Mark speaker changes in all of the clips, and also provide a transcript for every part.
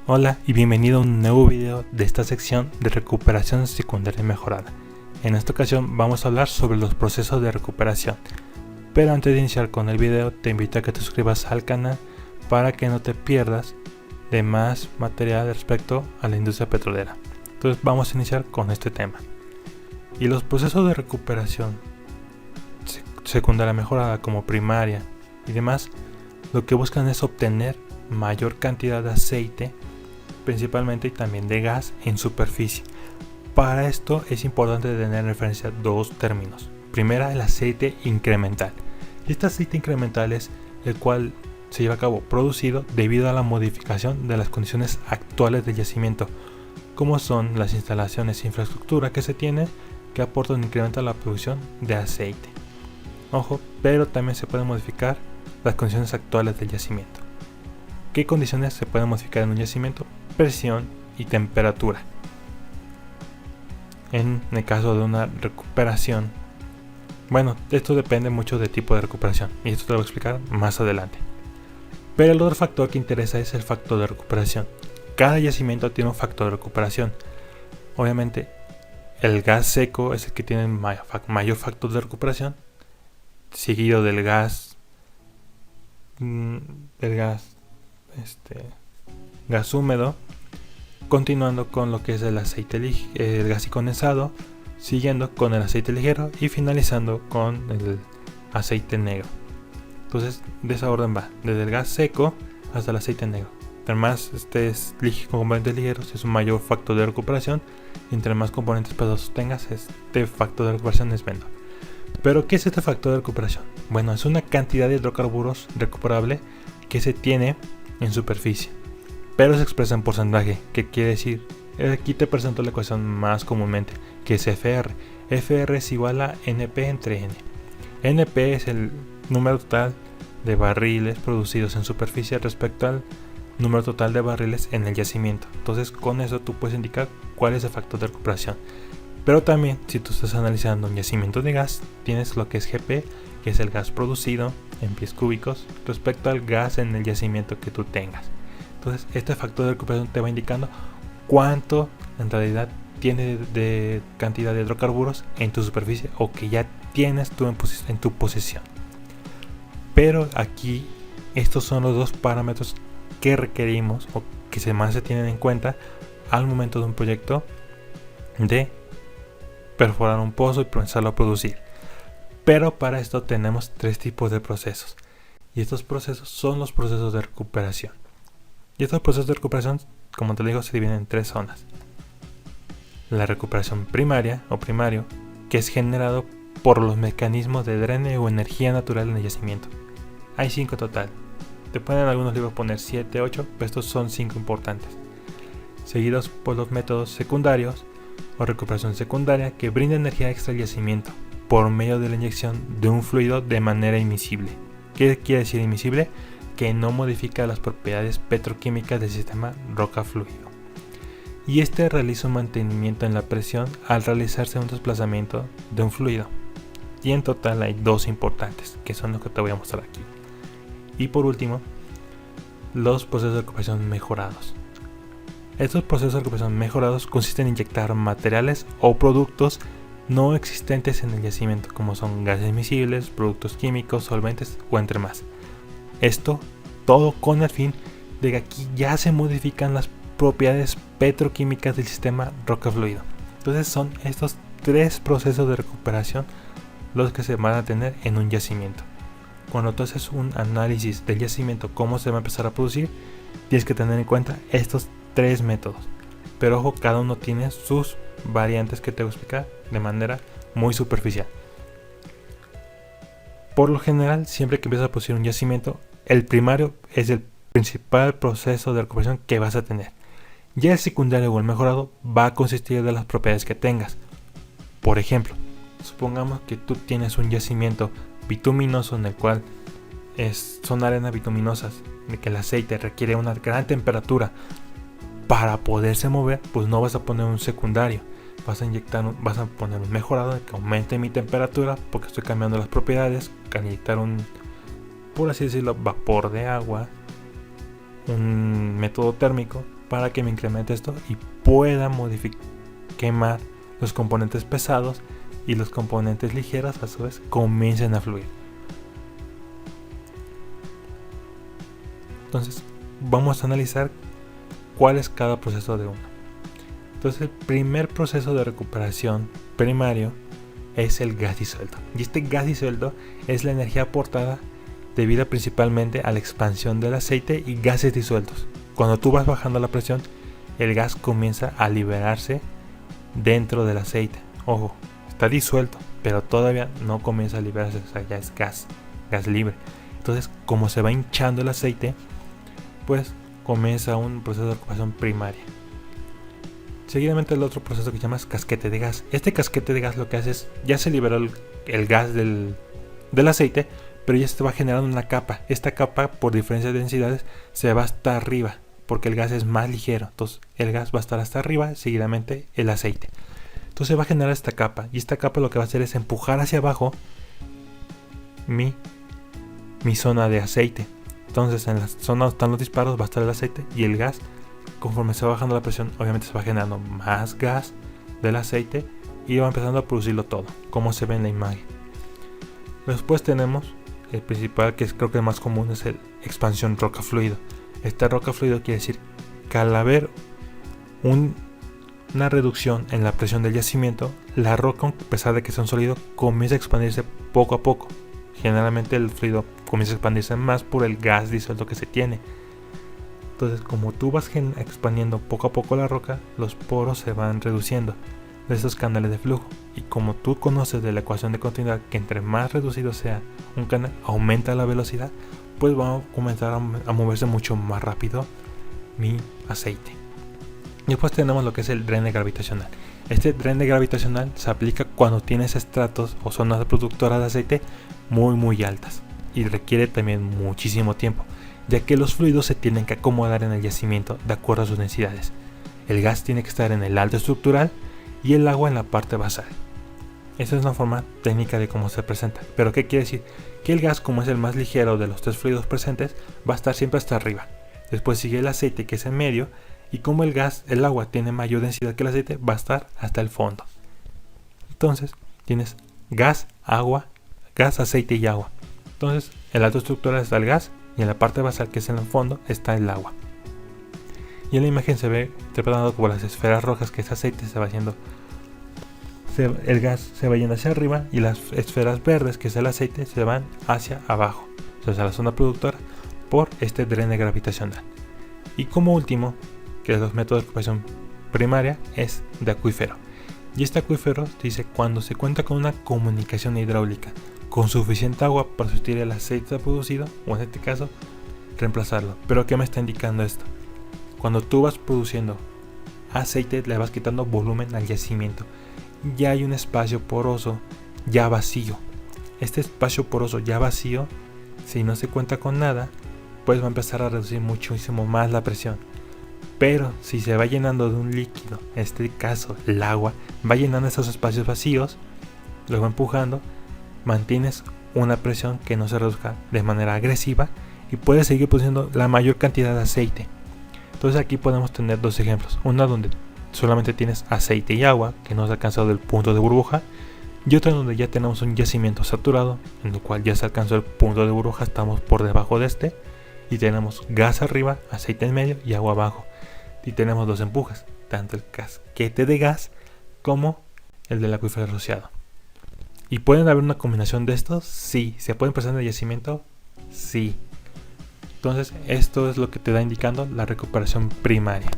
Speaker 1: Hola y bienvenido a un nuevo video de esta sección de recuperación secundaria mejorada. En esta ocasión vamos a hablar sobre los procesos de recuperación. Pero antes de iniciar con el video te invito a que te suscribas al canal para que no te pierdas de más material respecto a la industria petrolera. Entonces vamos a iniciar con este tema. Y los procesos de recuperación secundaria mejorada como primaria y demás, lo que buscan es obtener mayor cantidad de aceite principalmente y también de gas en superficie. Para esto es importante tener en referencia dos términos. Primera, el aceite incremental. Este aceite incremental es el cual se lleva a cabo producido debido a la modificación de las condiciones actuales del yacimiento, como son las instalaciones e infraestructura que se tiene, que aportan un incremento a la producción de aceite. Ojo, pero también se pueden modificar las condiciones actuales del yacimiento. ¿Qué condiciones se pueden modificar en un yacimiento? Presión y temperatura. En el caso de una recuperación, bueno, esto depende mucho del tipo de recuperación y esto te lo voy a explicar más adelante. Pero el otro factor que interesa es el factor de recuperación. Cada yacimiento tiene un factor de recuperación. Obviamente el gas seco es el que tiene mayor factor de recuperación, seguido del gas húmedo, continuando con lo que es el gas y condensado, siguiendo con el aceite ligero y finalizando con el aceite negro. Entonces de esa orden va, desde el gas seco hasta el aceite negro. Entre más con componentes ligeros es un mayor factor de recuperación, y entre más componentes pesados tengas, este factor de recuperación es menor. Pero ¿qué es este factor de recuperación? Bueno, es una cantidad de hidrocarburos recuperable que se tiene en superficie, pero se expresa en porcentaje. ¿Qué quiere decir? Aquí te presento la ecuación más comúnmente, que es FR. FR es igual a NP entre N. NP es el número total de barriles producidos en superficie respecto al número total de barriles en el yacimiento. Entonces con eso tú puedes indicar cuál es el factor de recuperación. Pero también, si tú estás analizando un yacimiento de gas, tienes lo que es GP, que es el gas producido en pies cúbicos respecto al gas en el yacimiento que tú tengas. Entonces este factor de recuperación te va indicando cuánto en realidad tiene de cantidad de hidrocarburos en tu superficie o que ya tienes tú en tu posesión. Pero aquí estos son los dos parámetros que requerimos o que más se tienen en cuenta al momento de un proyecto de perforar un pozo y comenzarlo a producir. Pero para esto tenemos tres tipos de procesos, y estos procesos son los procesos de recuperación. Y estos procesos de recuperación, como te digo, se dividen en tres zonas. La recuperación primaria o primario, que es generado por los mecanismos de drene o energía natural en el yacimiento. Hay 5 total. Te pueden en algunos libros poner 7, 8, pero estos son 5 importantes. Seguidos por los métodos secundarios o recuperación secundaria, que brinda energía extra al yacimiento por medio de la inyección de un fluido de manera invisible. ¿Qué quiere decir invisible? Que no modifica las propiedades petroquímicas del sistema roca-fluido. Y este realiza un mantenimiento en la presión al realizarse un desplazamiento de un fluido. Y en total hay 2 importantes, que son los que te voy a mostrar aquí. Y por último, los procesos de recuperación mejorados. Estos procesos de recuperación mejorados consisten en inyectar materiales o productos no existentes en el yacimiento, como son gases miscibles, productos químicos, solventes o entre más. Esto todo con el fin de que aquí ya se modifican las propiedades petroquímicas del sistema roca-fluido. Entonces son estos 3 procesos de recuperación los que se van a tener en un yacimiento. Cuando tú haces un análisis del yacimiento, cómo se va a empezar a producir, tienes que tener en cuenta estos 3 métodos. Pero ojo, cada uno tiene sus variantes que te voy a explicar de manera muy superficial. Por lo general, siempre que empiezas a producir un yacimiento, el primario es el principal proceso de recuperación que vas a tener. Ya el secundario o el mejorado va a consistir de las propiedades que tengas. Por ejemplo, supongamos que tú tienes un yacimiento bituminoso en el cual son arenas bituminosas, de que el aceite requiere una gran temperatura para poderse mover, pues no vas a poner un secundario, vas a poner un mejorado de que aumente mi temperatura porque estoy cambiando las propiedades, inyectar por así decirlo, vapor de agua, un método térmico para que me incremente esto y pueda quemar los componentes pesados y los componentes ligeros a su vez comiencen a fluir. Entonces vamos a analizar cuál es cada proceso de uno. Entonces el primer proceso de recuperación primario es el gas disuelto, y este gas disuelto es la energía aportada debido principalmente a la expansión del aceite y gases disueltos. Cuando tú vas bajando la presión, el gas comienza a liberarse dentro del aceite. Ojo, está disuelto, pero todavía no comienza a liberarse, o sea, ya es gas libre. Entonces, como se va hinchando el aceite, pues comienza un proceso de recuperación primaria. Seguidamente el otro proceso que se llama casquete de gas. Este casquete de gas lo que hace es, ya se liberó el gas del aceite, pero ya se va generando una capa. Esta capa, por diferencia de densidades, se va hasta arriba, porque el gas es más ligero. Entonces el gas va a estar hasta arriba, seguidamente el aceite. Entonces va a generar esta capa, y esta capa lo que va a hacer es empujar hacia abajo mi zona de aceite. Entonces en la zona donde están los disparos va a estar el aceite, y el gas, conforme se va bajando la presión, obviamente se va generando más gas del aceite y va empezando a producirlo todo, como se ve en la imagen. Después tenemos el principal, que creo que es más común, es el expansión roca fluido. Esta roca fluido quiere decir que al haber una reducción en la presión del yacimiento, la roca, a pesar de que sea un sólido, comienza a expandirse poco a poco. Generalmente el fluido comienza a expandirse más por el gas disuelto que se tiene. Entonces, como tú vas expandiendo poco a poco la roca, los poros se van reduciendo de esos canales de flujo. Y como tú conoces de la ecuación de continuidad que entre más reducido sea un canal, aumenta la velocidad, pues va a comenzar a moverse mucho más rápido mi aceite. Y después tenemos lo que es el drene gravitacional. Este drene gravitacional se aplica cuando tienes estratos o zonas productoras de aceite muy altas, y requiere también muchísimo tiempo, ya que los fluidos se tienen que acomodar en el yacimiento de acuerdo a sus densidades. El gas tiene que estar en el alto estructural y el agua en la parte basal. Esa es una forma técnica de cómo se presenta. ¿Pero qué quiere decir? Que el gas, como es el más ligero de los tres fluidos presentes, va a estar siempre hasta arriba. Después sigue el aceite, que es en medio, y como el agua tiene mayor densidad que el aceite, va a estar hasta el fondo. Entonces tienes gas, agua, gas, aceite y agua. Entonces en el alto estructural está el gas, y en la parte basal, que es en el fondo, está el agua. Y en la imagen se ve interpretado como las esferas rojas, que ese aceite se va haciendo, el gas se va yendo hacia arriba, y las esferas verdes, que es el aceite, se van hacia abajo, entonces a la zona productora, por este drene gravitacional. Y como último, que es los métodos de recuperación primaria, es de acuífero. Y este acuífero dice cuando se cuenta con una comunicación hidráulica con suficiente agua para sustituir el aceite producido, o en este caso reemplazarlo. ¿Pero qué me está indicando esto? Cuando tú vas produciendo aceite, le vas quitando volumen al yacimiento, ya hay un espacio poroso ya vacío. Este espacio poroso ya vacío, si no se cuenta con nada, pues va a empezar a reducir muchísimo más la presión. Pero si se va llenando de un líquido, en este caso el agua, va llenando esos espacios vacíos, lo va empujando, mantienes una presión que no se reduzca de manera agresiva y puedes seguir produciendo la mayor cantidad de aceite. Entonces aquí podemos tener dos ejemplos: una donde solamente tienes aceite y agua que no se ha alcanzado el punto de burbuja, y otra donde ya tenemos un yacimiento saturado en el cual ya se alcanzó el punto de burbuja, estamos por debajo de este, y tenemos gas arriba, aceite en medio y agua abajo, y tenemos dos empujes, tanto el casquete de gas como el del acuífero rociado. ¿Y pueden haber una combinación de estos? Sí. ¿Se pueden presentar en el yacimiento? Sí. Entonces esto es lo que te da indicando la recuperación primaria.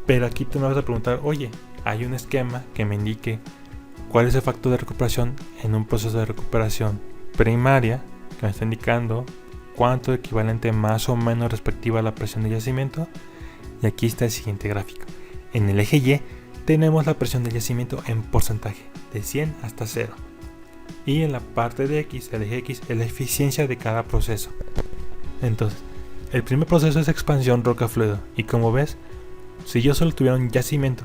Speaker 1: Pero aquí tú me vas a preguntar, oye, hay un esquema que me indique cuál es el factor de recuperación en un proceso de recuperación primaria, que me está indicando cuánto equivalente más o menos respectiva a la presión del yacimiento. Y aquí está el siguiente gráfico. En el eje Y tenemos la presión del yacimiento en porcentaje, de 100 hasta 0. Y en la parte de X, el eje X, es la eficiencia de cada proceso. Entonces, el primer proceso es expansión roca-fluido. Y como ves, si yo solo tuviera un yacimiento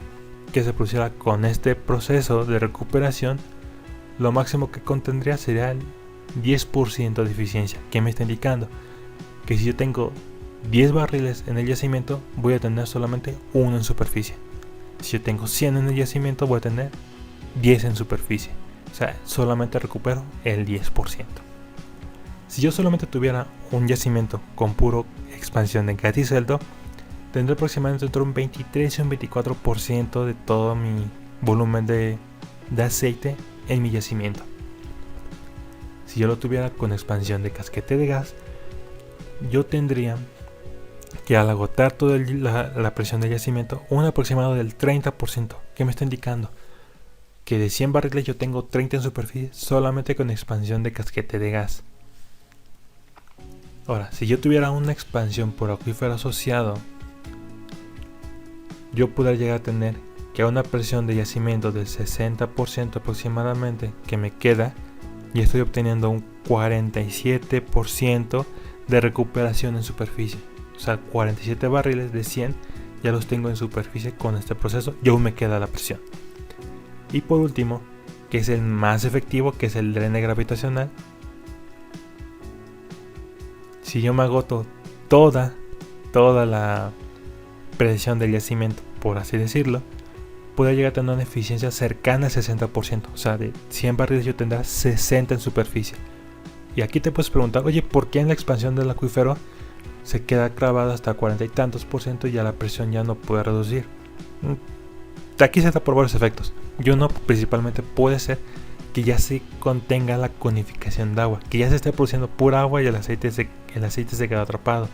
Speaker 1: que se produciera con este proceso de recuperación, lo máximo que contendría sería el 10% de eficiencia. ¿Qué me está indicando? Que si yo tengo 10 barriles en el yacimiento, voy a tener solamente 1 en superficie. Si yo tengo 100 en el yacimiento, voy a tener 10 en superficie. O sea, solamente recupero el 10%. Si yo solamente tuviera un yacimiento con puro expansión de gas y celdo, tendré aproximadamente entre un 23 y un 24% de todo mi volumen de aceite en mi yacimiento. Si yo lo tuviera con expansión de casquete de gas, yo tendría que, al agotar toda la presión del yacimiento, un aproximado del 30%. ¿Qué me está indicando? Que de 100 barriles yo tengo 30 en superficie solamente con expansión de casquete de gas. Ahora, si yo tuviera una expansión por acuífero asociado, yo podría llegar a tener que a una presión de yacimiento del 60% aproximadamente que me queda, y estoy obteniendo un 47% de recuperación en superficie. O sea, 47 barriles de 100 ya los tengo en superficie con este proceso, y aún me queda la presión. Y por último, que es el más efectivo, que es el drene gravitacional. Si yo me agoto toda la presión del yacimiento, por así decirlo, puedo llegar a tener una eficiencia cercana al 60%. O sea, de 100 barriles yo tendré 60 en superficie. Y aquí te puedes preguntar, oye, ¿por qué en la expansión del acuífero se queda clavado hasta 40 y tantos % y ya la presión ya no puede reducir? Aquí se da por varios efectos. Y uno principalmente puede ser que ya se contenga la conificación de agua, que ya se esté produciendo pura agua y el aceite se queda atrapado.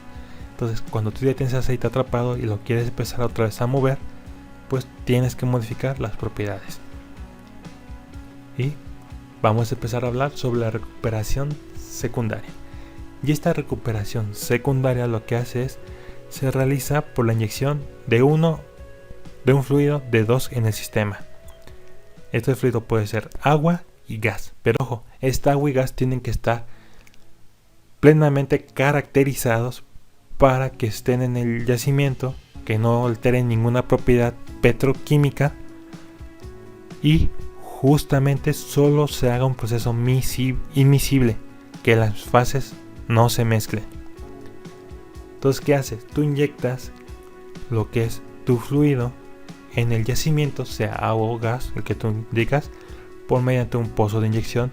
Speaker 1: Entonces, cuando tú ya tienes aceite atrapado y lo quieres empezar otra vez a mover, pues tienes que modificar las propiedades. Y vamos a empezar a hablar sobre la recuperación secundaria. Y esta recuperación secundaria lo que hace es, se realiza por la inyección de un fluido de 2 en el sistema. Este fluido puede ser agua y gas, pero ojo, esta agua y gas tienen que estar plenamente caracterizados para que estén en el yacimiento, que no alteren ninguna propiedad petroquímica, y justamente solo se haga un proceso inmisible, que las fases no se mezclen. Entonces, ¿qué haces? Tú inyectas lo que es tu fluido en el yacimiento, sea agua o gas, el que tú indicas, por mediante un pozo de inyección,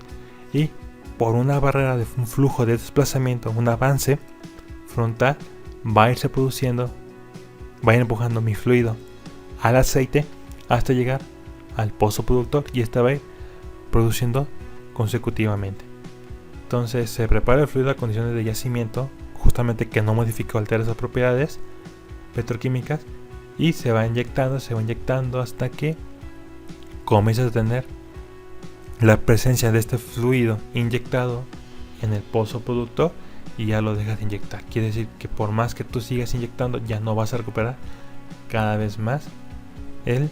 Speaker 1: y por una barrera de un flujo de desplazamiento, un avance frontal, va a irse produciendo, va a ir empujando mi fluido al aceite hasta llegar al pozo productor, y esta va a ir produciendo consecutivamente. Entonces se prepara el fluido a condiciones de yacimiento, justamente que no modifica o altera esas propiedades petroquímicas, y se va inyectando hasta que comienzas a tener la presencia de este fluido inyectado en el pozo productor, y ya lo dejas de inyectar. Quiere decir que por más que tú sigas inyectando, ya no vas a recuperar cada vez más el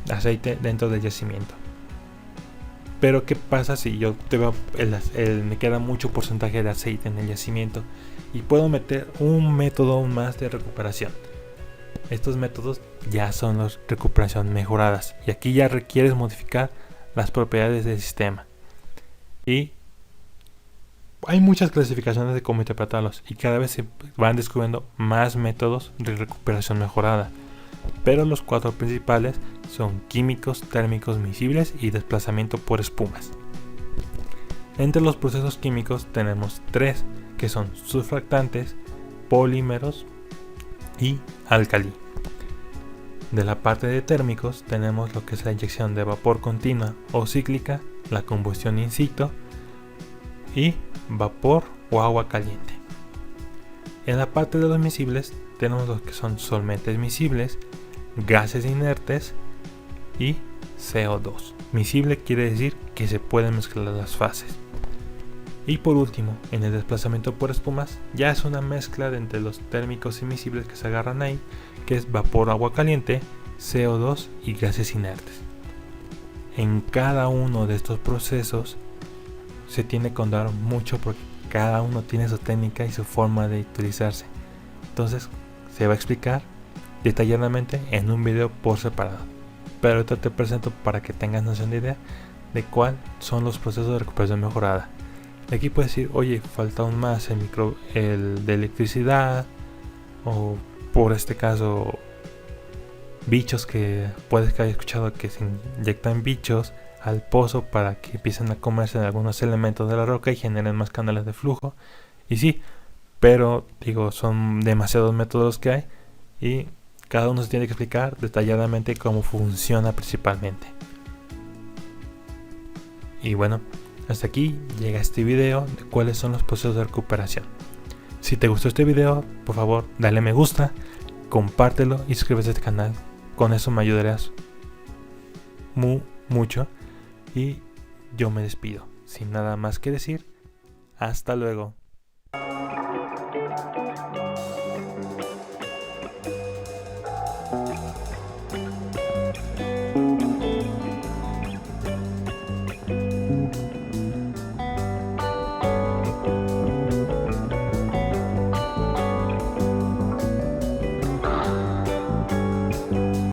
Speaker 1: aceite dentro del yacimiento. Pero ¿qué pasa si yo me queda mucho porcentaje de aceite en el yacimiento y puedo meter un método aún más de recuperación? Estos métodos ya son las recuperación mejoradas, y aquí ya requieres modificar las propiedades del sistema. Y hay muchas clasificaciones de cómo interpretarlos, y cada vez se van descubriendo más métodos de recuperación mejorada. Pero los 4 principales son químicos, térmicos, miscibles y desplazamiento por espumas. Entre los procesos químicos tenemos 3, que son surfactantes, polímeros y álcali. De la parte de térmicos tenemos lo que es la inyección de vapor continua o cíclica, la combustión in situ y vapor o agua caliente. En la parte de los miscibles tenemos lo que son solventes miscibles, gases inertes y CO2. Miscible quiere decir que se pueden mezclar las fases. Y por último, en el desplazamiento por espumas, ya es una mezcla de entre los térmicos y miscibles que se agarran ahí, que es vapor, agua caliente, CO2 y gases inertes. En cada uno de estos procesos se tiene que ahondar mucho, porque cada uno tiene su técnica y su forma de utilizarse. Entonces se va a explicar detalladamente en un video por separado, pero ahorita te presento para que tengas noción de idea de cuáles son los procesos de recuperación mejorada. Aquí puedes decir, oye, falta aún más el de electricidad, o por este caso bichos que puedes que haya escuchado que se inyectan bichos al pozo para que empiecen a comerse algunos elementos de la roca y generen más canales de flujo. Y sí, pero digo, son demasiados métodos que hay y cada uno se tiene que explicar detalladamente cómo funciona principalmente. Y bueno, hasta aquí llega este video de cuáles son los procesos de recuperación. Si te gustó este video, por favor dale me gusta, compártelo y suscríbete a este canal. Con eso me ayudarás mucho. Y yo me despido, sin nada más que decir. Hasta luego.